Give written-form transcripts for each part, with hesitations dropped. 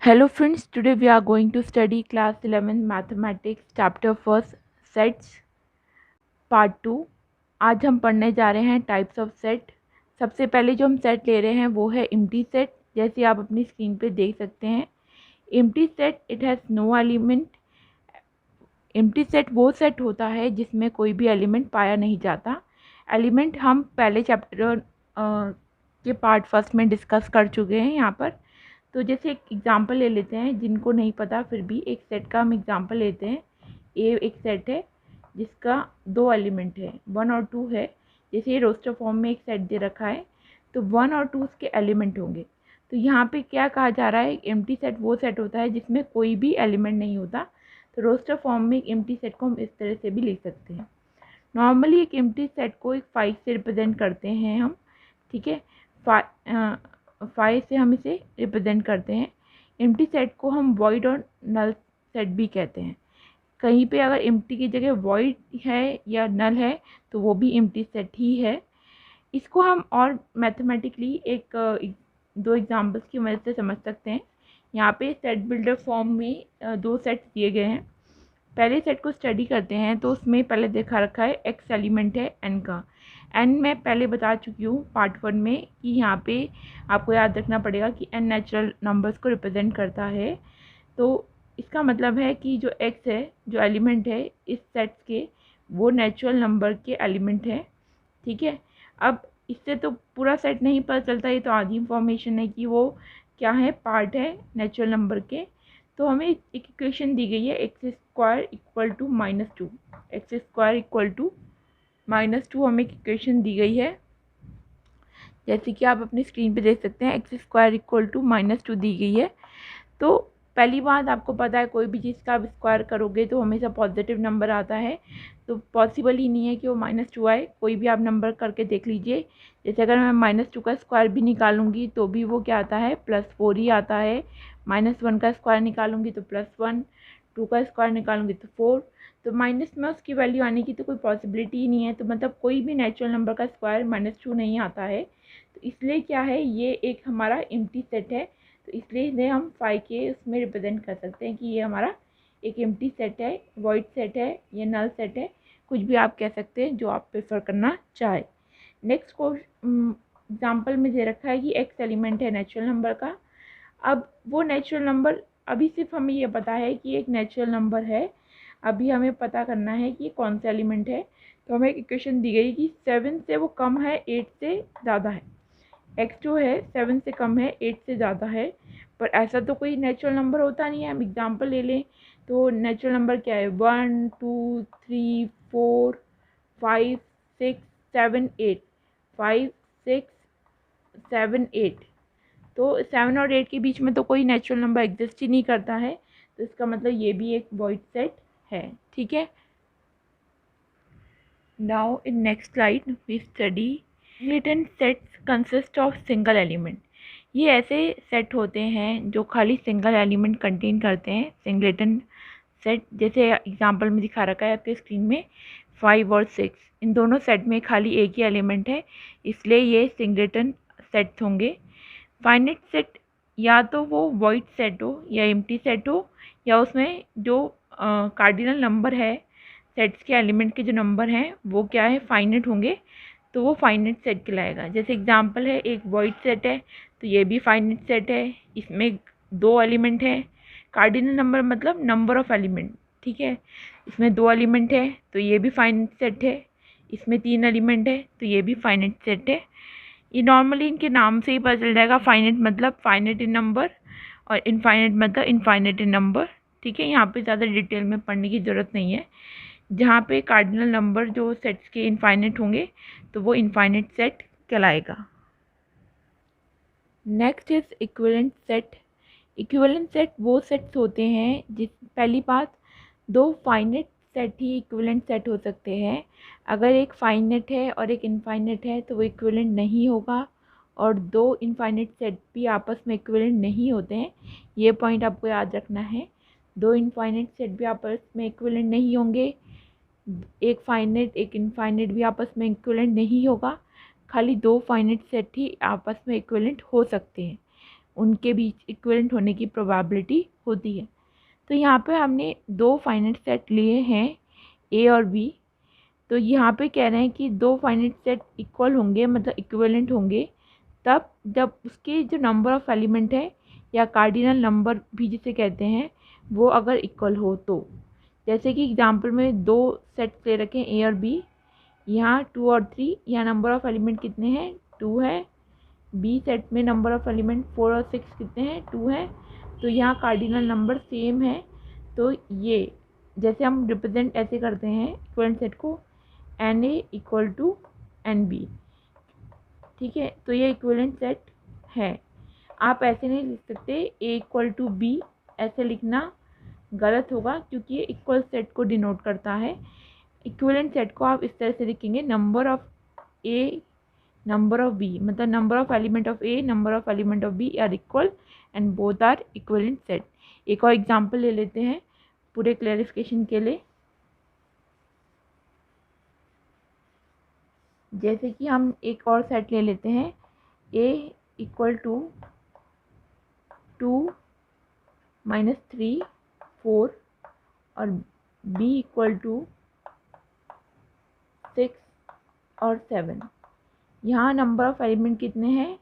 Hello friends, today we are going to study class 11 mathematics chapter first sets part 2। आज हम पढ़ने जा रहे हैं टाइप्स ऑफ सेट। सबसे पहले जो हम सेट ले रहे हैं वो है एम्प्टी सेट। जैसे आप अपनी स्क्रीन पे देख सकते हैं, empty set it has no element. Empty set वो सेट होता है जिसमें कोई भी एलिमेंट पाया नहीं जाता। एलिमेंट हम पहले चैप्टर के पार्ट फर्स्ट में डिस्कस कर चुके हैं यहाँ पर। तो जैसे एक एग्जांपल ले लेते हैं, जिनको नहीं पता फिर भी एक सेट का हम एग्जांपल लेते हैं। ए एक सेट है जिसका दो एलिमेंट है, 1 और 2 है। जैसे ये रोस्टर फॉर्म में एक सेट दे रखा है तो 1 और 2 उसके एलिमेंट होंगे। तो यहाँ पे क्या कहा जा रहा है, एम्प्टी सेट वो सेट होता है जिसमें कोई भी एलिमेंट नहीं होता। तो रोस्टर फॉर्म में एक एम्प्टी सेट को हम इस तरह से भी लिख सकते हैं। नॉर्मली एक एम्प्टी सेट को एक 5 से रिप्रेजेंट करते हैं हम, ठीक है। 5 से हम इसे रिप्रेजेंट करते हैं। एम्प्टी सेट को हम वॉइड और नल सेट भी कहते हैं। कहीं पे अगर एम्प्टी की जगह वॉइड है या नल है तो वो भी एम्प्टी सेट ही है। इसको हम और मैथमेटिकली दो एग्जांपल्स की मदद से समझ सकते हैं। यहाँ पे सेट बिल्डर फॉर्म में दो सेट्स दिए गए हैं। पहले सेट को स्टडी करते हैं तो उसमें पहले देखा रखा है एक्स एलिमेंट है एन का। एन मैं पहले बता चुकी हूँ पार्ट 1 में कि यहाँ पे आपको याद रखना पड़ेगा कि एन नेचुरल नंबर्स को रिप्रेजेंट करता है। तो इसका मतलब है कि जो एक्स है, जो एलिमेंट है इस सेट के, वो नेचुरल नंबर के एलिमेंट है, ठीक है। अब इससे तो पूरा सेट नहीं पता चलता, ये तो आधी इंफॉर्मेशन है कि वो क्या है, पार्ट है नेचुरल नंबर के। तो हमें एक इक्वेशन दी गई है x square equal to -2। X square equal to -2 हमें एक इक्वेशन दी गई है। जैसे कि आप अपनी स्क्रीन पे देख सकते हैं, एक्स स्क्वायर इक्वल टू -2 दी गई है। तो पहली बात आपको पता है, कोई भी चीज़ का आप स्क्वायर करोगे तो हमेशा पॉजिटिव नंबर आता है। तो पॉसिबल ही नहीं है कि वो -2 आए। कोई भी आप नंबर करके देख लीजिए। जैसे अगर मैं -2 का स्क्वायर भी निकालूंगी तो भी वो क्या आता है, +4 ही आता है। -1 का स्क्वायर निकालूंगी तो +1, 2 का स्क्वायर निकालूंगी तो 4। तो माइनस में उसकी वैल्यू आने की तो कोई पॉसिबिलिटी ही नहीं है। तो मतलब कोई भी नेचुरल नंबर का स्क्वायर -2 नहीं आता है। तो इसलिए क्या है, ये एक हमारा एम्प्टी सेट है। तो इसलिए इन्हें हम 5 के उसमें रिप्रेजेंट कर सकते हैं कि ये हमारा एक एम्प्टी सेट है, वॉइड सेट है या नल सेट है, कुछ भी आप कह सकते हैं जो आप प्रेफर करना चाहे। नेक्स्ट को एग्जाम्पल में दे रखा है कि एक्स एलिमेंट है नेचुरल नंबर का। अब वो नेचुरल नंबर, अभी सिर्फ हमें ये पता है कि एक नेचुरल नंबर है, अभी हमें पता करना है कि कौन सा एलिमेंट है। तो हमें एक इक्वेशन दी गई कि 7 से वो कम है, 8 से ज़्यादा है। एक्स जो है 7 से कम है, 8 से ज़्यादा है। पर ऐसा तो कोई नेचुरल नंबर होता नहीं है। हम एग्जांपल ले लें तो नेचुरल नंबर क्या है, 1 2 3 4 5 6 7 8, 5 6 7 8। तो 7 और 8 के बीच में तो कोई नेचुरल नंबर एग्जिस्ट ही नहीं करता है। तो इसका मतलब ये भी एक वॉइड सेट है, ठीक है। Now in next slide we study singleton sets consist of single element. ये ऐसे सेट होते हैं जो खाली सिंगल एलिमेंट कंटेन करते हैं, सिंगलेटन सेट। जैसे एग्जांपल में दिखा रखा है आपके स्क्रीन में, 5 और 6 इन दोनों सेट में खाली एक ही एलिमेंट है, इसलिए ये सिंगलेटन सेट्स होंगे। फाइनाइट सेट या तो वो वॉइड सेट हो या एम्प्टी सेट हो, या उसमें जो कार्डिनल नंबर है, सेट्स के एलिमेंट के जो नंबर हैं वो क्या है, फाइनाइट होंगे, तो वो फाइनाइट सेट कहलाएगा। जैसे एग्जांपल है, एक वॉइड सेट है तो ये भी फाइनाइट सेट है, इसमें 2 एलिमेंट है। कार्डिनल नंबर मतलब नंबर ऑफ एलिमेंट, ठीक है। इसमें 2 एलिमेंट है तो ये भी फाइनाइट सेट है। इसमें 3 एलिमेंट है तो ये भी फाइनाइट सेट है। ये नॉर्मली इनके नाम से ही पता चल जाएगा, फाइनाइट मतलब फाइनाइट इन नंबर और इनफाइनाइट मतलब इनफाइनाइट इन नंबर, ठीक है। यहाँ पे ज़्यादा डिटेल में पढ़ने की ज़रूरत नहीं है। जहाँ पे कार्डिनल नंबर जो सेट्स के इनफाइनाइट होंगे तो वो इनफाइनाइट सेट कहलाएगा। Next is equivalent set. Equivalent set वो सेट्स होते हैं जिस, पहली बात, 2 फाइनाइट सेट ही इक्विवेलेंट सेट हो सकते हैं। अगर एक फाइनाइट है और एक इनफाइनाइट है तो वो इक्विवेलेंट नहीं होगा, और 2 इनफाइनाइट सेट भी आपस में इक्विवेलेंट नहीं होते हैं। ये पॉइंट आपको याद रखना है। 2 इनफाइनाइट सेट भी आपस में इक्विवेलेंट नहीं होंगे, एक फाइनाइट एक इनफाइनाइट भी आपस में इक्विवेलेंट नहीं होगा। खाली 2 फाइनाइट सेट ही आपस में इक्विवेलेंट हो सकते हैं। उनके बीच इक्विवेलेंट होने की प्रोबेबिलिटी होती है। तो यहाँ पे हमने दो फाइनाइट सेट लिए हैं ए और बी। तो यहाँ पे कह रहे हैं कि दो फाइनाइट सेट इक्वल होंगे, मतलब इक्विवेलेंट होंगे, तब जब उसके जो नंबर ऑफ़ एलिमेंट है या कार्डिनल नंबर भी जिसे कहते हैं वो अगर इक्वल हो। तो जैसे कि एग्जांपल में दो सेट्स ले रखे हैं ए और बी, यहाँ 2 और 3, यहाँ नंबर ऑफ़ एलिमेंट कितने हैं 2 है। बी सेट में नंबर ऑफ़ एलिमेंट 4 और 6 कितने हैं 2 है। तो यहाँ कार्डिनल नंबर सेम है। तो ये जैसे हम रिप्रेजेंट ऐसे करते हैं इक्विवेलेंट सेट को, n A equal to n B. ठीक है, तो ये इक्विवेलेंट सेट है। आप ऐसे नहीं लिख सकते ए इक्वल टू बी, ऐसे लिखना गलत होगा क्योंकि ये इक्वल सेट को डिनोट करता है। इक्विवेलेंट सेट को आप इस तरह से लिखेंगे, number of A number of b, मतलब number of element of a number of element of b are equal and both are equivalent set। एक और एग्जांपल ले लेते हैं पूरे क्लैरिफिकेशन के लिए। जैसे कि हम एक और सेट ले लेते हैं a इक्वल टू 2 - 3 4 और b इक्वल टू 6 और 7। यहाँ नंबर ऑफ़ एलिमेंट कितने हैं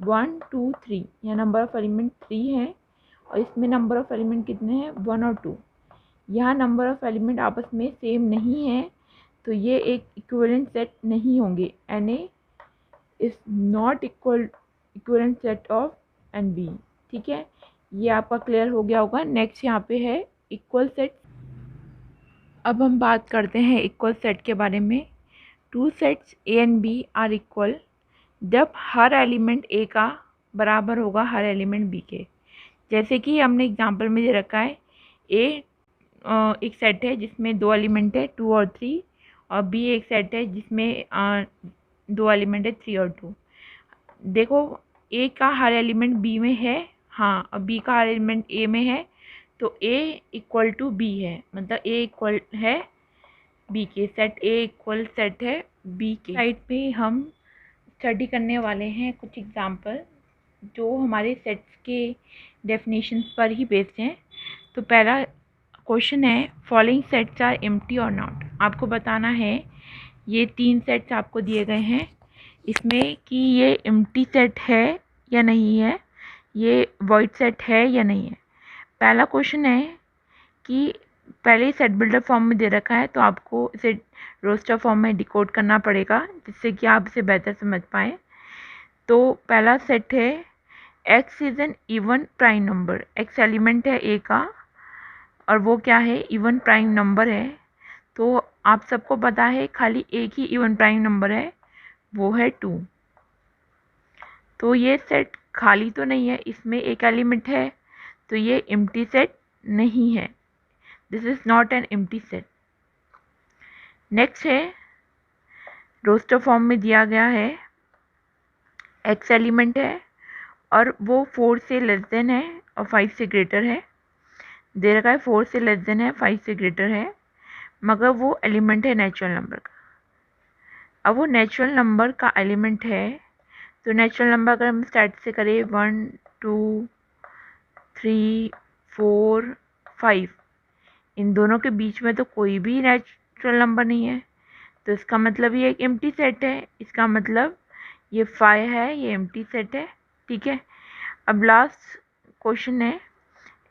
1 2 3, यहाँ नंबर ऑफ़ एलिमेंट 3 है और इसमें नंबर ऑफ़ एलिमेंट कितने हैं 1 और 2। यहाँ नंबर ऑफ़ एलिमेंट आपस में सेम नहीं है, तो ये एक इक्विवेलेंट सेट नहीं होंगे। N A is not equivalent set of n B. ठीक है, ये आपका क्लियर हो गया होगा। नेक्स्ट यहाँ पे है इक्वल सेट। अब हम बात करते हैं इक्वल सेट के बारे में। Two sets A and B are equal जब हर एलिमेंट ए का बराबर होगा हर एलिमेंट बी के। जैसे कि हमने एग्जांपल में दे रखा है ए एक सेट है जिसमें दो एलिमेंट है 2 और 3, और बी एक सेट है जिसमें दो एलिमेंट है 3 और 2। देखो ए का हर एलिमेंट बी में है, हाँ, और बी का हर एलिमेंट ए में है, तो ए इक्वल टू बी है, मतलब ए इक्वल है बी के। सेट ए इक्वल सेट है बी के। साइड पे हम स्टडी करने वाले हैं कुछ एग्जांपल जो हमारे सेट्स के डेफिनेशंस पर ही बेस्ड हैं। तो पहला क्वेश्चन है फॉलोइंग सेट्स आर एम्प्टी और नॉट। आपको बताना है ये 3 सेट्स आपको दिए गए हैं इसमें कि ये एम्प्टी सेट है या नहीं है, ये वॉइड सेट है या नहीं है। पहला क्वेश्चन है कि पहले सेट बिल्डर फॉर्म में दे रखा है, तो आपको इसे रोस्टर फॉर्म में डिकोड करना पड़ेगा जिससे कि आप इसे बेहतर समझ पाएँ। तो पहला सेट है x is an even prime number. x element है a का और वो क्या है इवन प्राइम नंबर है। तो आप सबको पता है खाली एक ही इवन प्राइम नंबर है, वो है 2। तो ये सेट खाली तो नहीं है, इसमें एक एलिमेंट है, तो ये एम्प्टी सेट नहीं है। This is not an empty set. Next है रोस्टर फॉर्म में दिया गया है x एलिमेंट है और वो 4 से लेस देन है और 5 से ग्रेटर है। दे रखा है 4 से लेस देन है 5 से ग्रेटर है, मगर वो एलिमेंट है नेचुरल नंबर का। अब वो नेचुरल नंबर का एलिमेंट है, तो नेचुरल नंबर अगर हम स्टार्ट से करें 1 2 3 4 5, इन दोनों के बीच में तो कोई भी नेचुरल नंबर नहीं है, तो इसका मतलब ये एक एम्प्टी सेट है। इसका मतलब ये 5 है, ये एम्प्टी सेट है। ठीक है, अब लास्ट क्वेश्चन है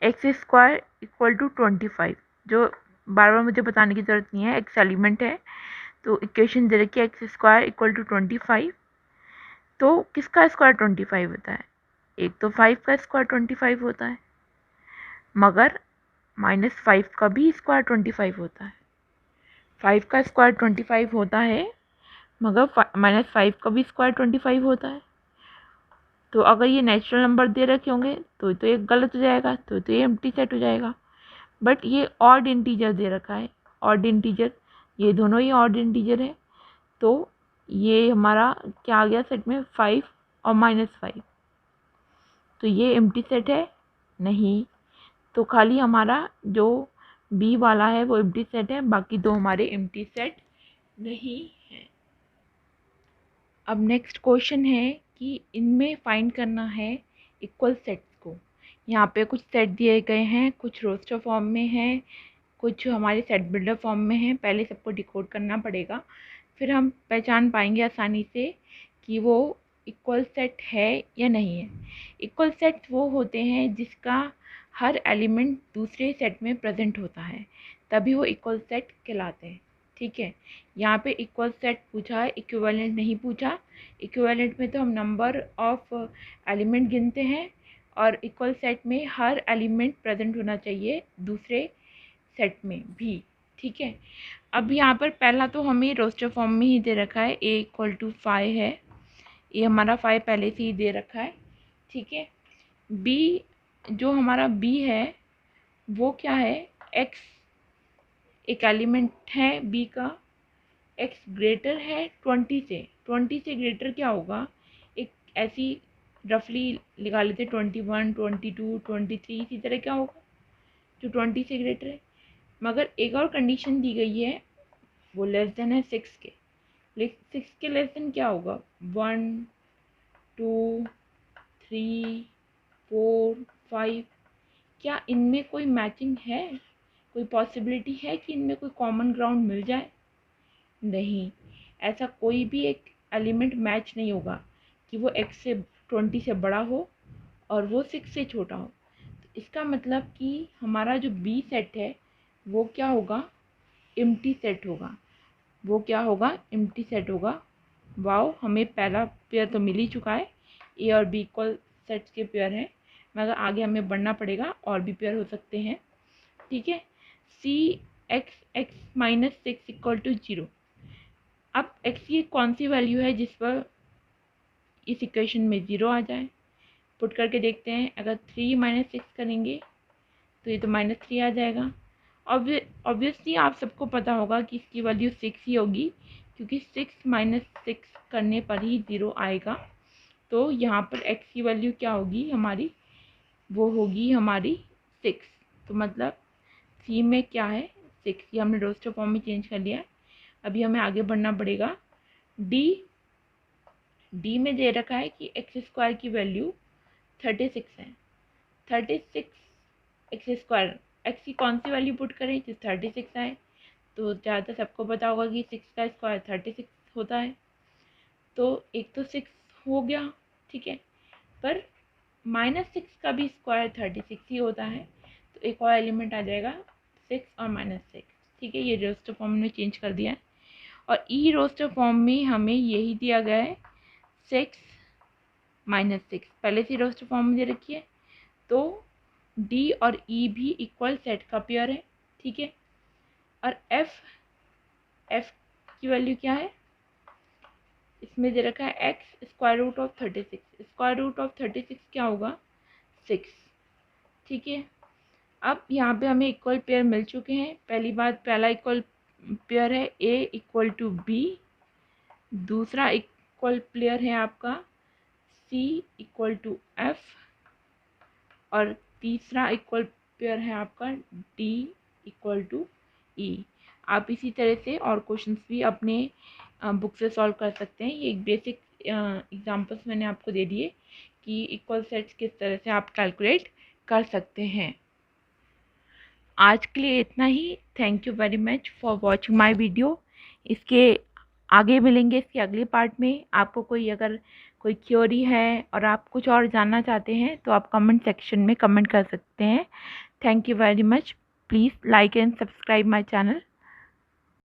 एक्स स्क्वायर इक्वल टू 25। जो बार बार मुझे बताने की ज़रूरत नहीं है, एक्स एलिमेंट है, तो इक्वेशन दे रखी है एक्स स्क्वायर इक्वल टू 25। तो किसका स्क्वायर 25 होता है, एक तो 5 का स्क्वायर 25 होता है, मगर -5 का भी स्क्वायर 25 होता है। 5 का स्क्वायर 25 होता है, मगर -5 का भी स्क्वायर 25 होता है। तो अगर ये नेचुरल नंबर दे रखे होंगे तो ये गलत हो जाएगा, तो ये एम्प्टी सेट हो जाएगा। बट ये ऑड इंटीजर दे रखा है, ऑड इंटीजर, ये दोनों ही ऑड इंटीजर है, तो ये हमारा क्या आ गया सेट में 5 और -5, तो ये एम्प्टी सेट है नहीं। तो खाली हमारा जो बी वाला है वो एम्प्टी सेट है, बाकी दो हमारे एम्प्टी सेट नहीं है। अब नेक्स्ट क्वेश्चन है कि इनमें फाइंड करना है इक्वल सेट्स को। यहाँ पे कुछ सेट दिए गए हैं, कुछ रोस्टर फॉर्म में हैं, कुछ हमारे सेट बिल्डर फॉर्म में हैं। पहले सबको डिकोड करना पड़ेगा, फिर हम पहचान पाएंगे आसानी से कि वो इक्वल सेट है या नहीं है। इक्वल सेट वो होते हैं जिसका हर एलिमेंट दूसरे सेट में प्रेजेंट होता है, तभी वो इक्वल सेट कहलाते हैं। ठीक है, यहाँ पे इक्वल सेट पूछा है, इक्विवेलेंट नहीं पूछा। इक्विवेलेंट में तो हम नंबर ऑफ एलिमेंट गिनते हैं, और इक्वल सेट में हर एलिमेंट प्रेजेंट होना चाहिए दूसरे सेट में भी। ठीक है, अब यहाँ पर पहला तो हमें रोस्टर फॉर्म में ही दे रखा है, a = 5 है, ये हमारा 5 पहले से ही दे रखा है। ठीक है, b जो हमारा b है वो क्या है, x एक एलिमेंट है b का, x ग्रेटर है 20 से। 20 से ग्रेटर क्या होगा, एक ऐसी रफली लगा लेते 21, 22, 23, इसी तरह क्या होगा जो 20 से ग्रेटर है। मगर एक और कंडीशन दी गई है, वो लेस देन है 6 के। 6 के लेस देन क्या होगा, 1, 2, 3, 4, 5। क्या इनमें कोई मैचिंग है, कोई पॉसिबिलिटी है कि इनमें कोई कॉमन ग्राउंड मिल जाए? नहीं, ऐसा कोई भी एक एलिमेंट मैच नहीं होगा कि वो x से 20 से बड़ा हो और वो 6 से छोटा हो। तो इसका मतलब कि हमारा जो b सेट है वो क्या होगा, एम्प्टी सेट होगा। वो क्या होगा, एम्प्टी सेट होगा। वाओ, हमें पहला पेयर तो मिल ही चुका है, a और b इक्वल सेट्स के पेयर हैं, मगर आगे हमें बढ़ना पड़ेगा, और भी पेयर हो सकते हैं। ठीक है, c(x((6 = 0). अब x की कौन सी वैल्यू है जिस पर इस इक्वेशन में 0 आ जाए, पुट करके देखते हैं। अगर 3 - 6 करेंगे तो ये तो -3 आ जाएगा। ऑब्वियसली आप सबको पता होगा कि इसकी वैल्यू 6 ही होगी, क्योंकि 6 - 6 करने पर ही 0 आएगा। तो यहाँ पर x की वैल्यू क्या होगी हमारी, वो होगी हमारी 6। तो मतलब c में क्या है, 6। ये हमने रोस्टर फॉर्म में चेंज कर लिया है। अभी हमें आगे बढ़ना पड़ेगा। डी में दे रखा है कि x² की वैल्यू 36 है। 36 x², x की कौन सी वैल्यू पुट करें जो 36 आए। तो ज़्यादातर सबको पता होगा कि 6 का स्क्वायर 36 होता है। तो एक तो 6 हो गया, ठीक है, पर -6 का भी स्क्वायर 36 ही होता है। तो एक और एलिमेंट आ जाएगा 6 और -6। ठीक है, ये रोस्टर फॉर्म में चेंज कर दिया है। और ई रोस्टर फॉर्म में हमें यही दिया गया है 6 - 6, पहले से रोस्टर फॉर्म में दे रखी है। तो डी और ई भी इक्वल सेट का पेयर है। ठीक है, और एफ की वैल्यू क्या है, इसमें दे रखा है x² 36। √36 क्या होगा, 6। ठीक है, अब यहाँ पे हमें इक्वल पेयर मिल चुके हैं। पहली बात, पहला इक्वल पेयर है a = b, दूसरा इक्वल पेयर है आपका c = f, और तीसरा इक्वल पेयर है आपका d = e। आप इसी तरह से और क्वेश्चंस भी अपने बुक से सॉल्व कर सकते हैं। ये एक बेसिक एग्जांपल्स मैंने आपको दे दिए कि इक्वल सेट्स किस तरह से आप कैलकुलेट कर सकते हैं। आज के लिए इतना ही। Thank you very much for watching my video. इसके आगे मिलेंगे इसके अगले पार्ट में। आपको अगर कोई क्वेरी है और आप कुछ और जानना चाहते हैं तो आप कमेंट सेक्शन में कमेंट कर सकते हैं। Thank you very much. Please like and subscribe my channel.